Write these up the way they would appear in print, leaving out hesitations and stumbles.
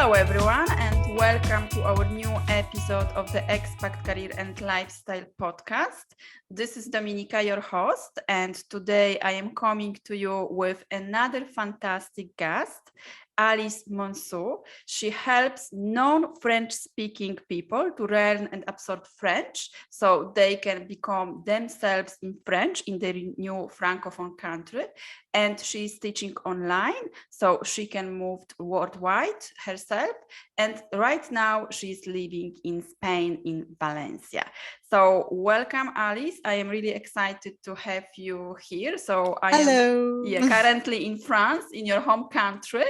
Hello everyone and welcome to our new episode of the Expat Career and Lifestyle podcast. This is Dominika, your host, and today I am coming to you with another fantastic guest, Alice Mansaud. She helps non-French speaking people to learn and absorb French so they can become themselves in French in their new francophone country. And she's teaching online so she can move worldwide herself. And right now she's living in Spain, in Valencia. So welcome, Alice. I am really excited to have you here. So I Hello. am currently in France, in your home country,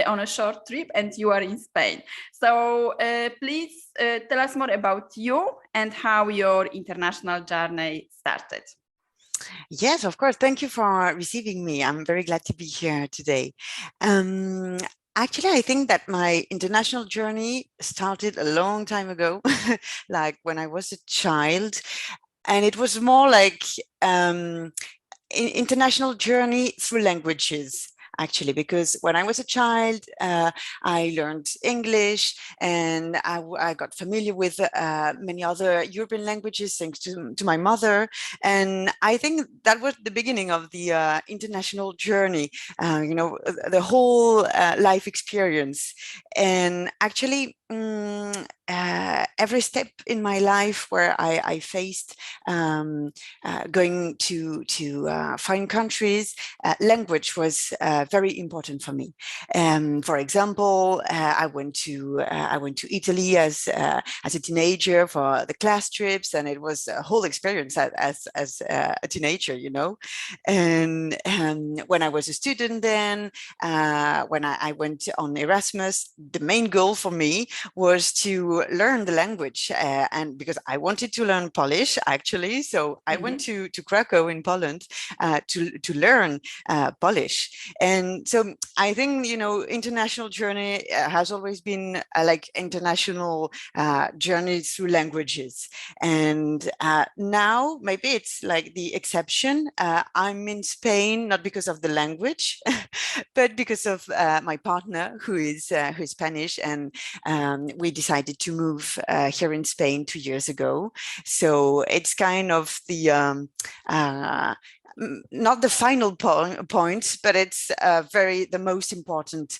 on a short trip, and you are in Spain. So please tell us more about you and how your international journey started. Yes, of course. Thank you for receiving me. I'm very glad to be here today. Actually, I think that my international journey started a long time ago, like when I was a child. And it was more like international journey through languages. Actually, because when I was a child, I learned English and I got familiar with many other European languages thanks to my mother. And I think that was the beginning of the international journey, the whole life experience. And actually, every step in my life where I faced going to foreign countries, language was very important for me. For example, I went to Italy as a teenager for the class trips, and it was a whole experience as a teenager, you know. And when I was a student, then when I went on Erasmus, the main goal for me was to learn the language, and because I wanted to learn Polish actually, so I went to Krakow in Poland to learn Polish. And so I think, you know, international journey has always been like international journey through languages. And now maybe it's like the exception. I'm in Spain not because of the language, but because of my partner who is Spanish, and we decided to move here in Spain 2 years ago. So it's kind of the not the final point, but it's the most important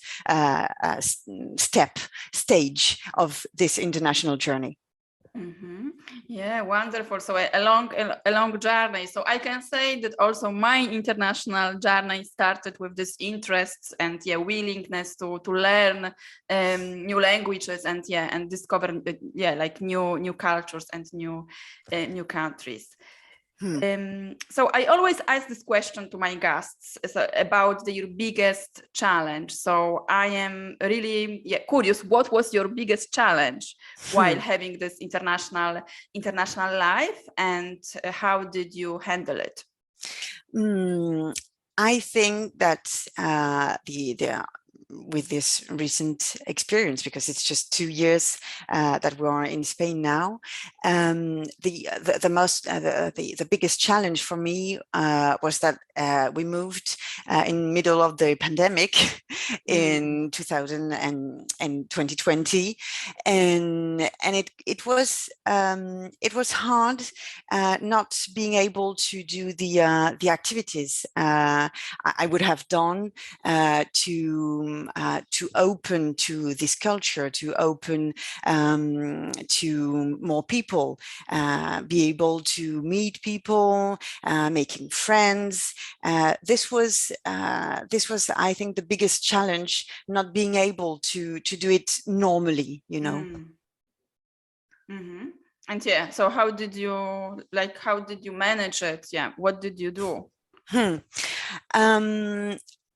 stage of this international journey. Mm-hmm. Yeah, wonderful. So a long journey. So I can say that also my international journey started with this interests and willingness to learn new languages and discover like new cultures and new countries. So I always ask this question to my guests about your biggest challenge. So I am really curious, what was your biggest challenge while having this international life, and how did you handle it? I think that with this recent experience, because it's just 2 years that we are in Spain now, the biggest challenge for me was that we moved in middle of the pandemic in 2020, and it was hard not being able to do the activities I would have done to open to this culture, to open to more people, be able to meet people, making friends. This was, I think, the biggest challenge, not being able to do it normally, you know. Mm-hmm. And so how did you manage it? What did you do?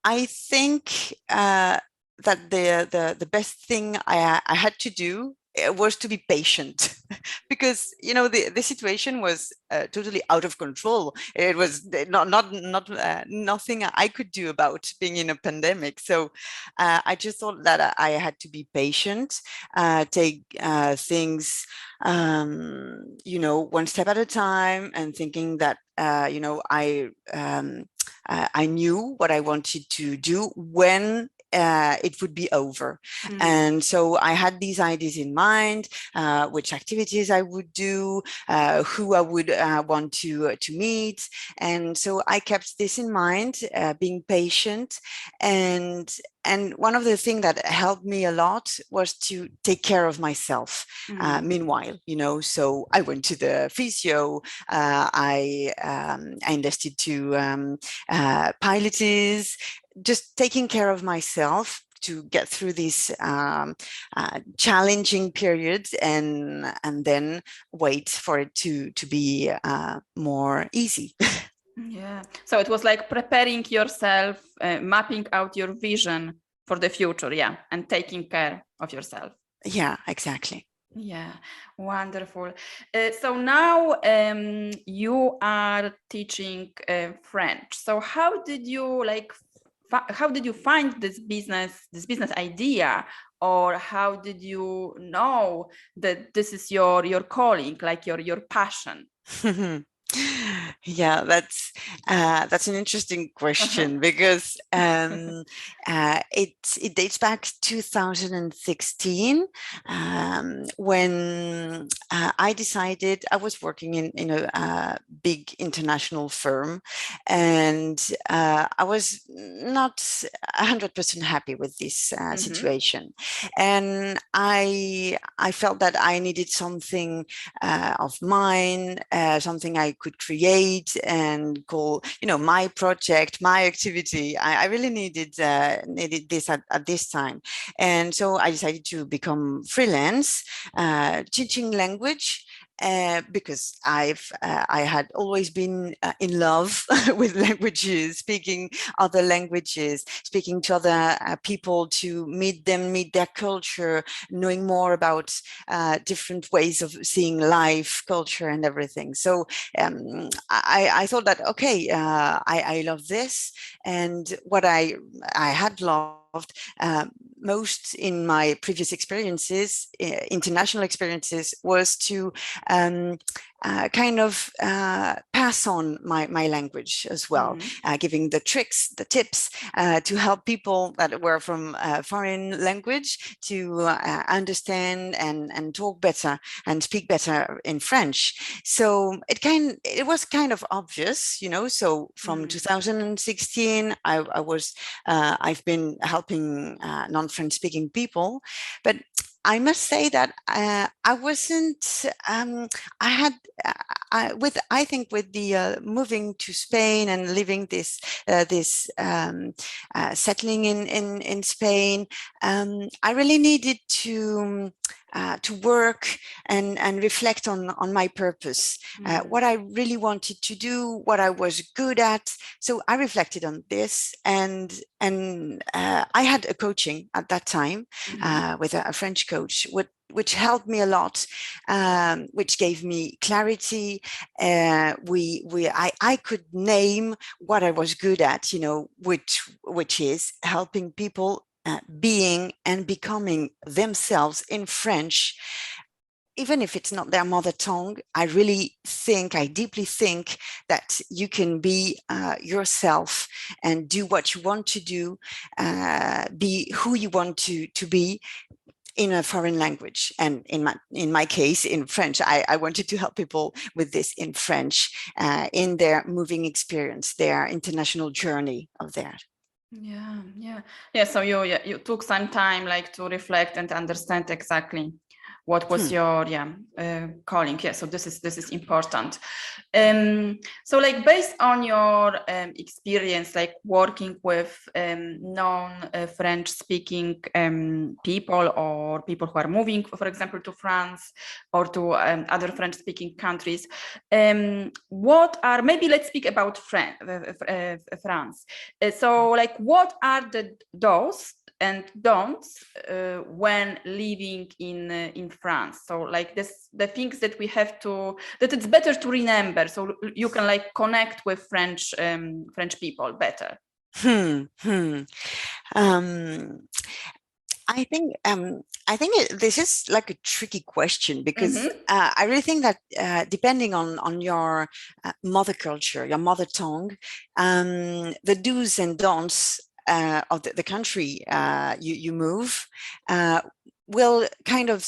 I think that the best thing I had to do was to be patient, because you know the situation was totally out of control. It was not nothing I could do about being in a pandemic. So I just thought that I had to be patient, take things you know, one step at a time, and thinking that you know, I knew what I wanted to do when it would be over. And so I had these ideas in mind, which activities I would do, who I would want to meet. And so I kept this in mind, being patient. And one of the things that helped me a lot was to take care of myself. Meanwhile, so I went to the physio. I invested to Pilates, just taking care of myself to get through these challenging periods, and then wait for it to be more easy. Yeah. So it was like preparing yourself, mapping out your vision for the future, yeah, and taking care of yourself. Yeah, exactly. Yeah, wonderful. So now you are teaching French. So how did you find this business idea, or how did you know that this is your calling, like your passion? Yeah, that's an interesting question, because it dates back 2016, when I decided. I was working in a big international firm, and I was not 100% happy with this situation, and I felt that I needed something of mine, something I could create and call, my project, my activity. I really needed this at this time. And so I decided to become freelance, teaching language. Because I had always been in love with languages, speaking other languages, speaking to other people, to meet them, meet their culture, knowing more about different ways of seeing life, culture, and everything. So I thought that, okay, I love this, and what I had loved most in my previous experiences, international experiences, was to kind of pass on my language as well, giving the tricks, the tips to help people that were from foreign language to understand and talk better and speak better in French. So it was kind of obvious, So from 2016, I've been helping non-French speaking people, but I must say that I wasn't. I had, I think, with the moving to Spain and living this settling in Spain, I really needed to work and reflect on my purpose, what I really wanted to do, what I was good at. So I reflected on this, and I had a coaching at that time with a French coach, which helped me a lot, which gave me clarity. I could name what I was good at, which is helping people being and becoming themselves in French. Even if it's not their mother tongue, I deeply think that you can be yourself and do what you want to do, be who you want to be in a foreign language. And in my case, in French, I wanted to help people with this in French, in their moving experience, their international journey of theirs. Yeah. So you took some time, like, to reflect and understand exactly what was your calling. So this is important. So, like, based on your experience, like working with non-French speaking people, or people who are moving, for example, to France or to other French speaking countries, what are, maybe let's speak about France. So, like, what are the do's and don'ts when living in France? So, like, the things that we have that it's better to remember, so you can, like, connect with French people better. I think this is like a tricky question, because I really think that depending on your mother culture, your mother tongue, the do's and don'ts the country you move will kind of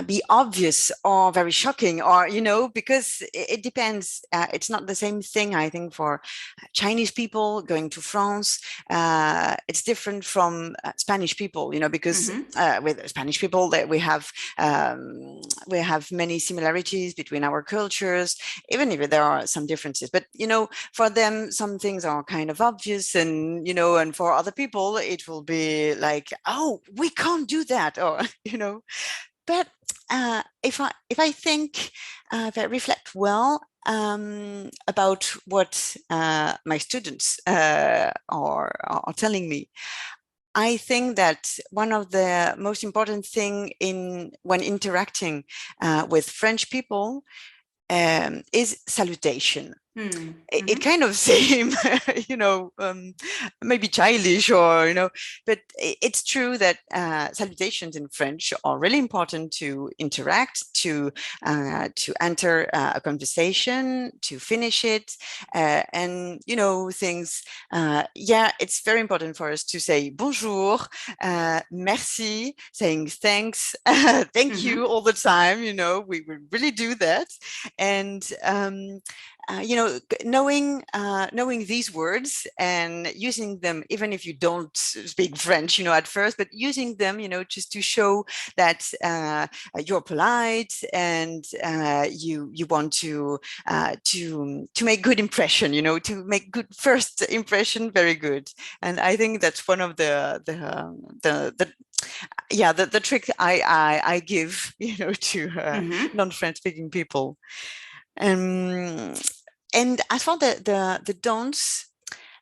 be obvious or very shocking, or because it depends. It's not the same thing, I think, for Chinese people going to France. It's different from Spanish people, because with Spanish people that we have many similarities between our cultures, even if there are some differences. But for them, some things are kind of obvious, and and for other people, it will be like, oh, we can't do that, or But if I think, if I reflect well about what my students are telling me, I think that one of the most important thing when interacting with French people is salutation. It kind of seem, maybe childish, or but it's true that salutations in French are really important to interact, to enter a conversation, to finish it, and things. It's very important for us to say bonjour, merci, saying thanks, thank you all the time. We really do that, and knowing these words and using them, even if you don't speak French, at first, but using them, just to show that you're polite, and you want to make good impression, to make good first impression, very good. And I think that's one of the trick I give, to non-French speaking people. And as for the don'ts,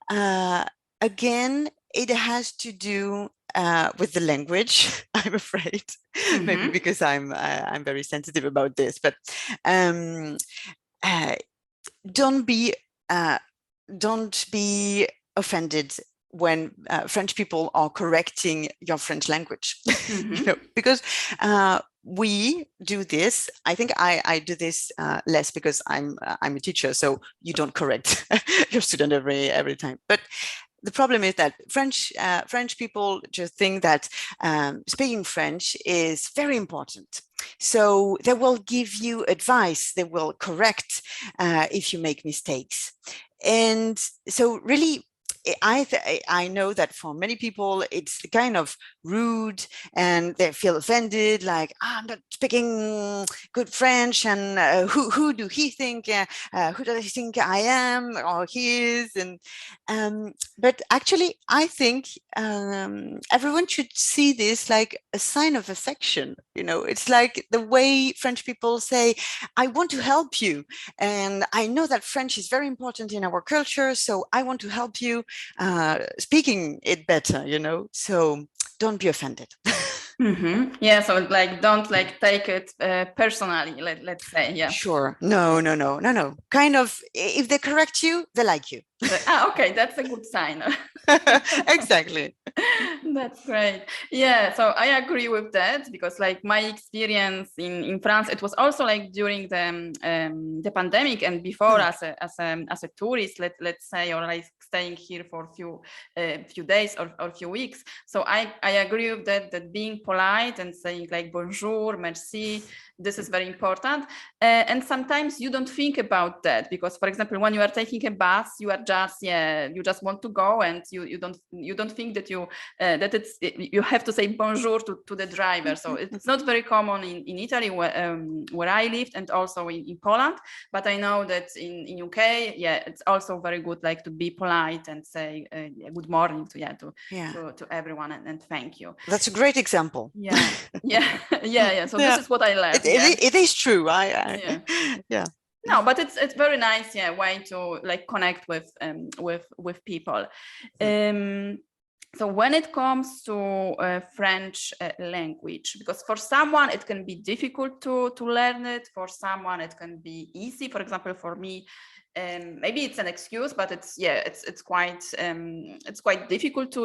again, it has to do with the language, I'm afraid, maybe because I'm very sensitive about this. But don't be offended when French people are correcting your French language, because we do this. I think I do this less because I'm a teacher, so you don't correct your student every time. But the problem is that French people just think that speaking French is very important. So they will give you advice, they will correct if you make mistakes. And so really, I know that for many people it's kind of rude, and they feel offended, like, I'm not speaking good French, and who do he think? Who does he think I am, or he is? And but actually, I think everyone should see this like a sign of affection. It's like the way French people say, "I want to help you, and I know that French is very important in our culture, so I want to help you speaking it better." So don't be offended. Yeah, so like don't take it personally, let's say. Yeah, sure. No. Kind of, if they correct you, they like you. Okay, that's a good sign. Exactly. That's great. Yeah, so I agree with that, because like my experience in France, it was also like during the pandemic and before, as a tourist, let's say, or like staying here for a few days or few weeks. So I agree with that being polite and saying like bonjour, merci, this is very important. And sometimes you don't think about that, because, for example, when you are taking a bus, you just want to go, and you don't think that you have to say bonjour to the driver. So it's not very common in Italy, where I lived, and also in Poland. But I know that in UK, it's also very good, like, to be polite and say good morning to everyone, and thank you. That's a great example. Yeah. So this is what I learned. It is true. Yeah. No, but it's very nice, way to like connect with people. So when it comes to French language, because for someone it can be difficult to learn it, for someone it can be easy. For example, for me, maybe it's an excuse, but it's quite difficult to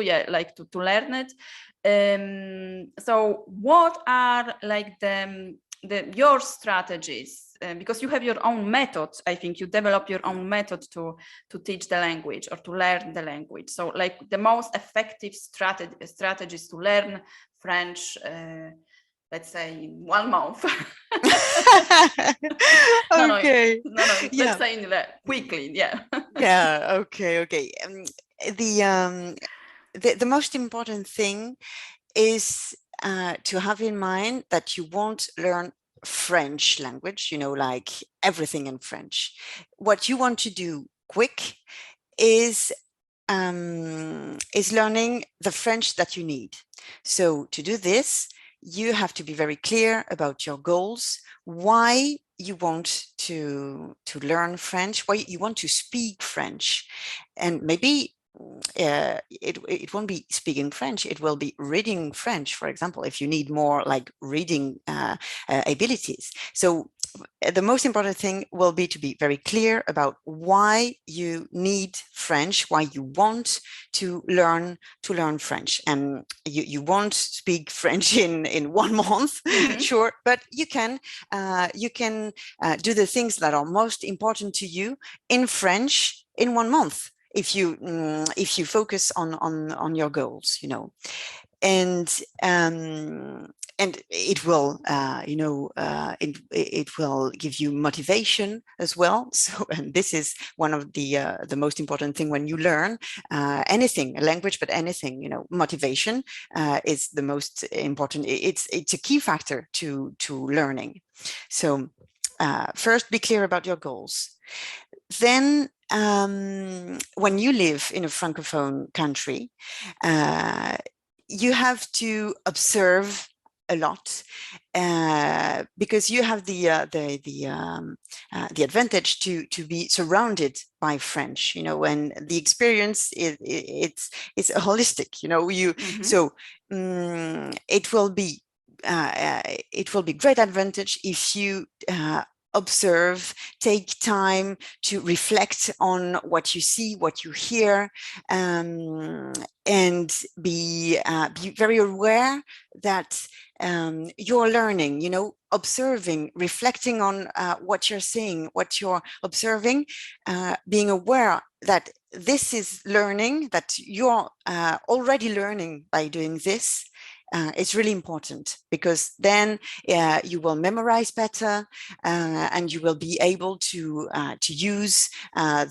learn it. So what are like the your strategies, because you have your own method. I think you develop your own method to teach the language or to learn the language. So like the most effective strategies to learn French, let's say in 1 month. Okay. No, Yeah. let's say in quickly. Yeah. Yeah. Okay. The the most important thing is to have in mind that you won't learn French language, like everything in French. What you want to do quick is learning the French that you need. So to do this, you have to be very clear about your goals, why you want to learn French, why you want to speak French, and maybe it won't be speaking French, it will be reading French, for example, if you need more like reading abilities. So the most important thing will be to be very clear about why you need French, why you want to learn French. And you won't speak French in 1 month, sure, but you can do the things that are most important to you in French in 1 month if you focus on your goals, and it will it will give you motivation as well. So, and this is one of the most important thing when you learn anything, a language, but anything, motivation is the most important. It's a key factor to learning. So first, be clear about your goals. Then when you live in a francophone country, you have to observe a lot because you have the advantage to be surrounded by French, and the experience it's holistic, so it will be great advantage if you observe, take time to reflect on what you see, what you hear, and be very aware that you're learning, observing, reflecting on what you're seeing, what you're observing, being aware that this is learning, that you're already learning by doing this. It's really important because then you will memorize better and you will be able to use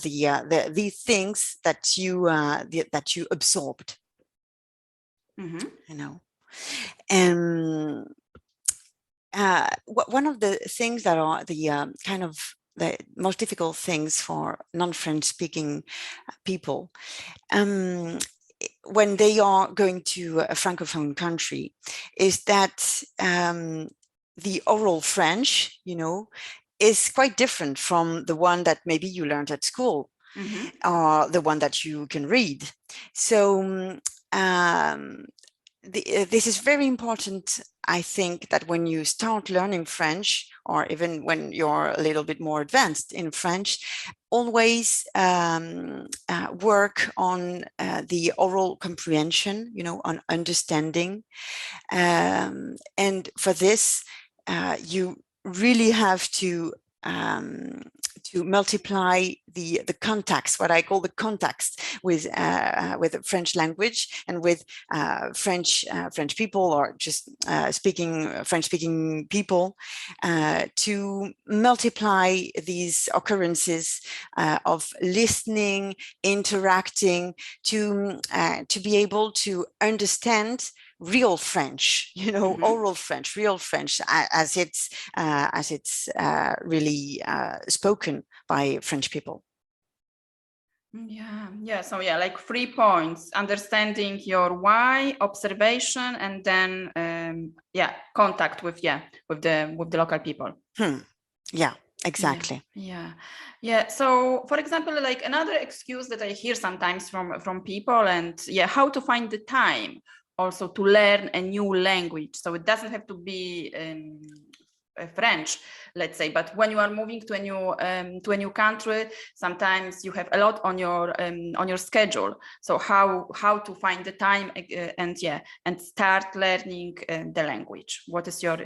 these things that you absorbed. And one of the things that are the kind of the most difficult things for non-French speaking people when they are going to a francophone country is that the oral French, is quite different from the one that maybe you learned at school or the one that you can read. So this is very important. I think that when you start learning French, or even when you're a little bit more advanced in French, always work on the oral comprehension, on understanding. And for this, you really have to multiply the contacts, what I call the contacts with the French language and with French people, or just French speaking people, to multiply these occurrences of listening, interacting, to be able to understand real French, oral French, real French, as it's really spoken by French people. Yeah. So like 3 points: understanding your why, observation, and then contact with the local people. Yeah, exactly. Yeah. So for example, like another excuse that I hear sometimes from people, and how to find the time also to learn a new language. So it doesn't have to be French, let's say, but when you are moving to a new country, sometimes you have a lot on your schedule. So how to find the time and start learning the language? What is your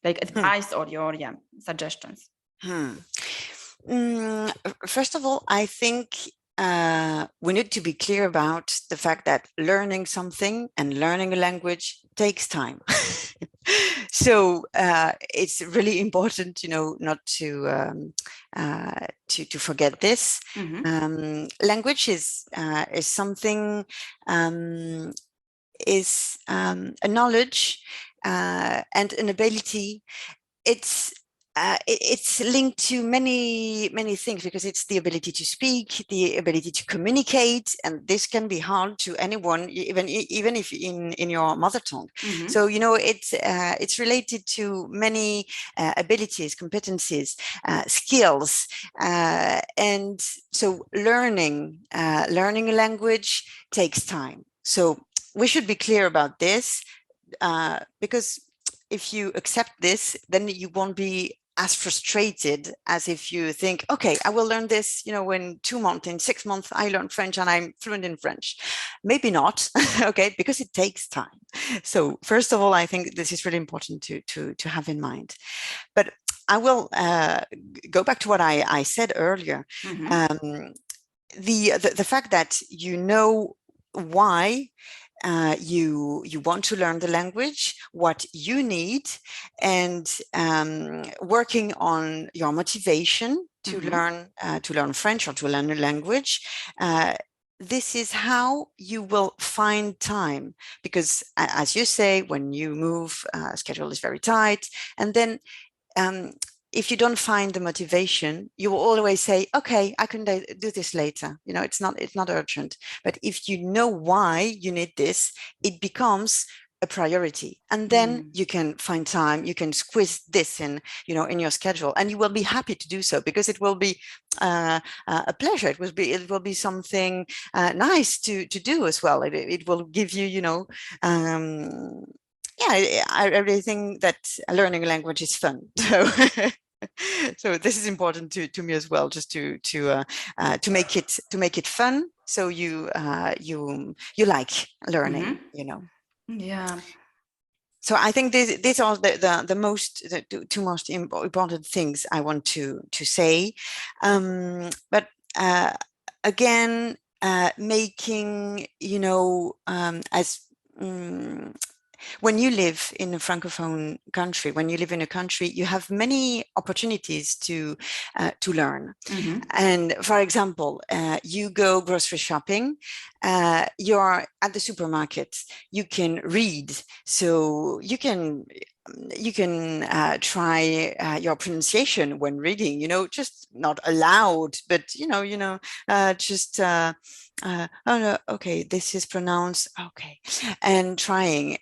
like advice or your suggestions? First of all, I think we need to be clear about the fact that learning something and learning a language takes time. So it's really important, not to forget this. Language is something, is a knowledge and an ability. It's linked to many things, because it's the ability to speak, the ability to communicate, and this can be hard to anyone, even if in your mother tongue. So it's related to many abilities, competencies, skills, and so learning a language takes time. So we should be clear about this, because if you accept this, then you won't be as frustrated as if you think, okay, I will learn this, in 2 months, in 6 months, I learn French and I'm fluent in French. Maybe not, okay, because it takes time. So first of all, I think this is really important to have in mind. But I will go back to what I said earlier. The fact that why you want to learn the language, what you need, and working on your motivation to learn French or to learn a language. This is how you will find time, because as you say, when you move, schedule is very tight, and then if you don't find the motivation, you will always say, okay, I can do this later. It's not urgent. But if you know why you need this, it becomes a priority. And then you can find time, you can squeeze this in your schedule, and you will be happy to do so, because it will be a pleasure. It will be something nice to do as well. It will give you, I really think that learning a language is fun. So this is important to me as well, just to make it fun. So you like learning, Yeah. So I think these are the two most important things I want to say. But again, making as when you live in a francophone country, when you live in a country, you have many opportunities to learn. And for example, you go grocery shopping, you're at the supermarket, you can read, so you can try your pronunciation when reading, just not aloud, but just oh no, okay, this is pronounced okay, and trying.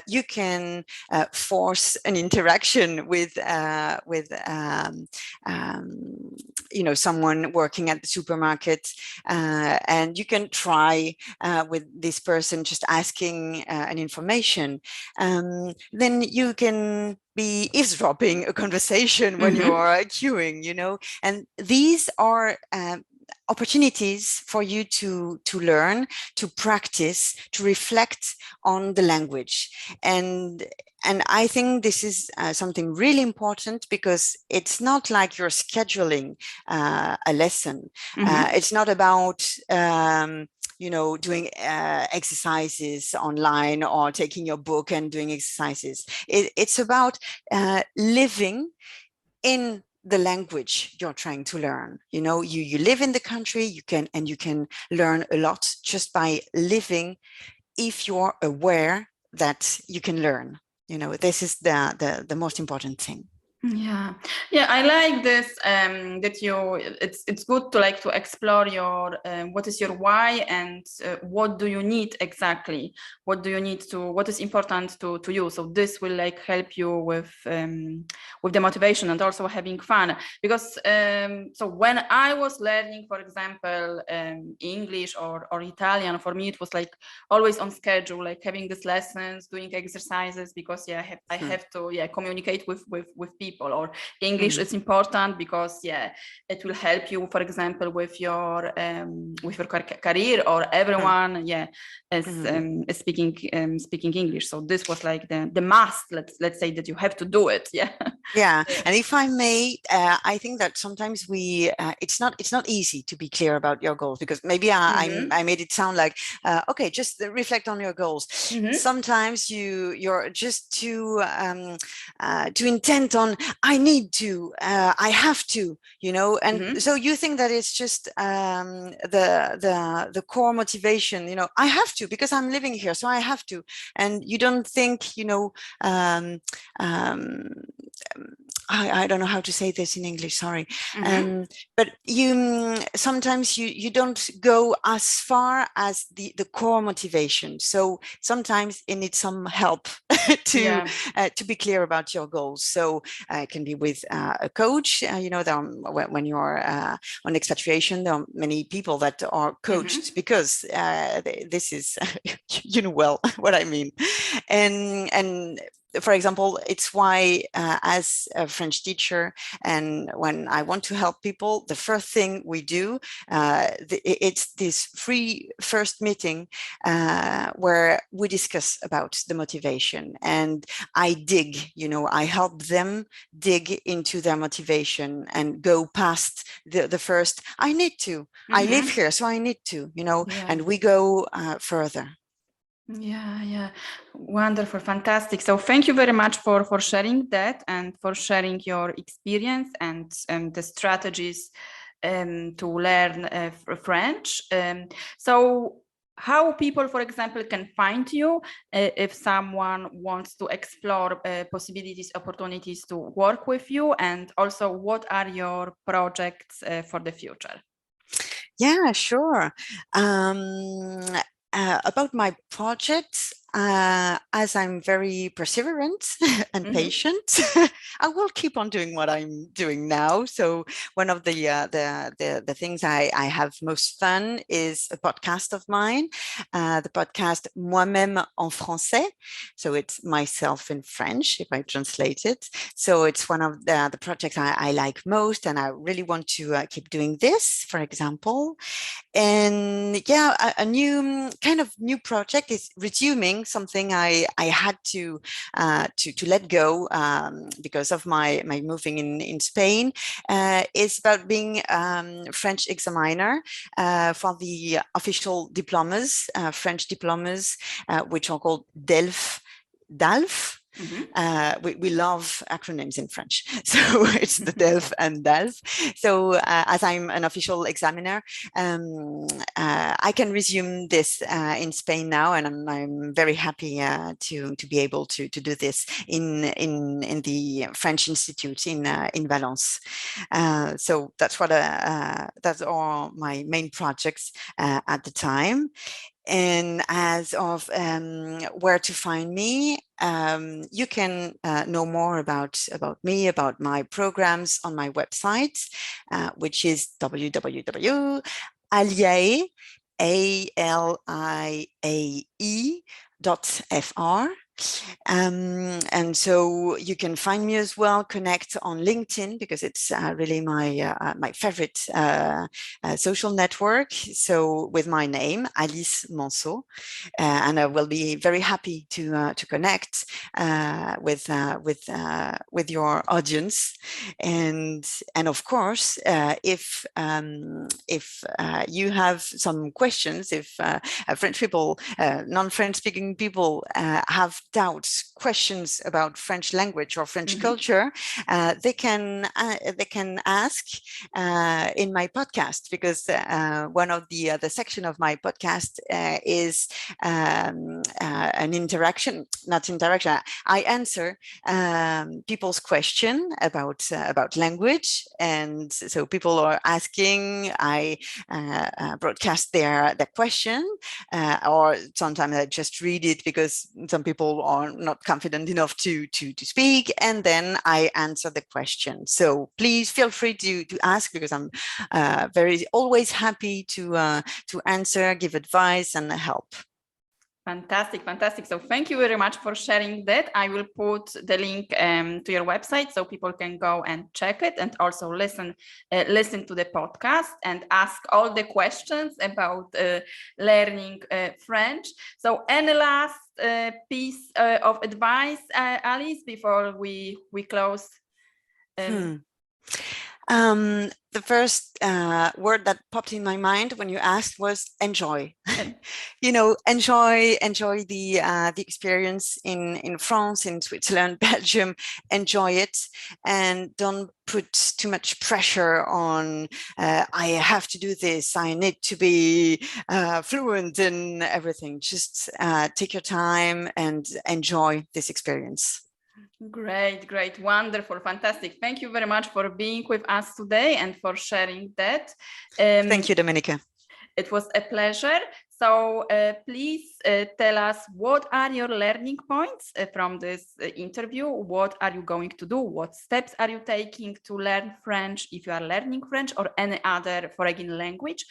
You can force an interaction with someone working at the supermarket, and you can try with this person, just asking an information. Then you can be eavesdropping a conversation when you are queuing, and these are opportunities for you to learn, to practice, to reflect on the language. And I think this is something really important, because it's not like you're scheduling a lesson. It's not about doing exercises online or taking your book and doing exercises. It's about living in the language you're trying to learn. You live in the country, you can learn a lot just by living, if you're aware that you can learn. This is the most important thing. Yeah, I like this, that it's good to explore your what is your why, and what do you need exactly, what is important to you. So this will help you with the motivation and also having fun, because so when I was learning, for example, English or Italian, for me it was always on schedule, having these lessons, doing exercises, because I have to communicate with people, or English is important because it will help you, for example, with your career, or everyone is speaking English. So this was like the must. Let's say that you have to do it. Yeah, and if I may, I think that sometimes it's not easy to be clear about your goals, because maybe I made it sound like okay, just reflect on your goals. Sometimes you're just too intent on I need to, I have to, and so you think that it's just the core motivation, I have to because I'm living here, so I have to, and you don't think, I don't know how to say this in English, sorry. But sometimes you don't go as far as the core motivation. So sometimes it needs some help to be clear about your goals. So it can be with a coach. When you're on expatriation, there are many people that are coached because this is, well what I mean. And for example, it's why as a French teacher, and when I want to help people, the first thing we do, it's this free first meeting where we discuss about the motivation, and I dig, I help them dig into their motivation and go past the first, I need to, I live here, so I need to, and we go further. Yeah, wonderful, fantastic. So thank you very much for sharing that, and for sharing your experience and the strategies to learn French. So how people, for example, can find you if someone wants to explore possibilities, opportunities to work with you, and also what are your projects for the future? Yeah, sure. About my projects, as I'm very perseverant and patient, I will keep on doing what I'm doing now. So one of the things I have most fun is a podcast of mine, the podcast Moi-même en français. So it's myself in French, if I translate it. So it's one of the projects I like most, and I really want to keep doing this, for example. And a new project is resuming something I had to let go because of my moving in Spain. It's about being French examiner for the official diplomas, French diplomas, which are called DALF. We love acronyms in French, so it's the DELF and DALF. So as I'm an official examiner, I can resume this in Spain now, and I'm very happy to be able to do this in the French Institute in Valence. So that's are my main projects at the time. And as of where to find me, you can know more about me, about my programs on my website, which is www.aliae.fr. And so you can find me as well, connect on LinkedIn, because it's really my favorite social network. So with my name, Alice Mansaud, and I will be very happy to connect with your audience. And of course, if you have some questions, if French people, non-French speaking people have doubts, questions about French language or French culture, they can ask in my podcast, because one of the section of my podcast is an interaction, not interaction. I answer people's question about language, and so people are asking. I broadcast their question, or sometimes I just read it because some people are not confident enough to speak, and then I answer the question. So please feel free to ask, because I'm always happy to answer, give advice, and help. Fantastic, fantastic. So thank you very much for sharing that. I will put the link to your website so people can go and check it and also listen to the podcast and ask all the questions about learning French. So any last piece of advice, Alice, before we close? The first word that popped in my mind when you asked was enjoy. Enjoy the experience in France, in Switzerland, Belgium. Enjoy it, and don't put too much pressure on. I have to do this. I need to be fluent in everything. Just take your time and enjoy this experience. Great, wonderful, fantastic. Thank you very much for being with us today and for sharing that. Thank you, Dominika. It was a pleasure. So please tell us, what are your learning points from this interview? What are you going to do? What steps are you taking to learn French? If you are learning French or any other foreign language,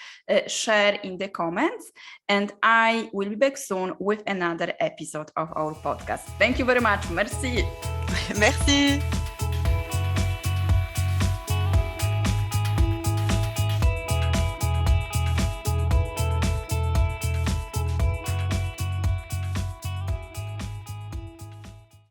share in the comments. And I will be back soon with another episode of our podcast. Thank you very much. Merci. Merci.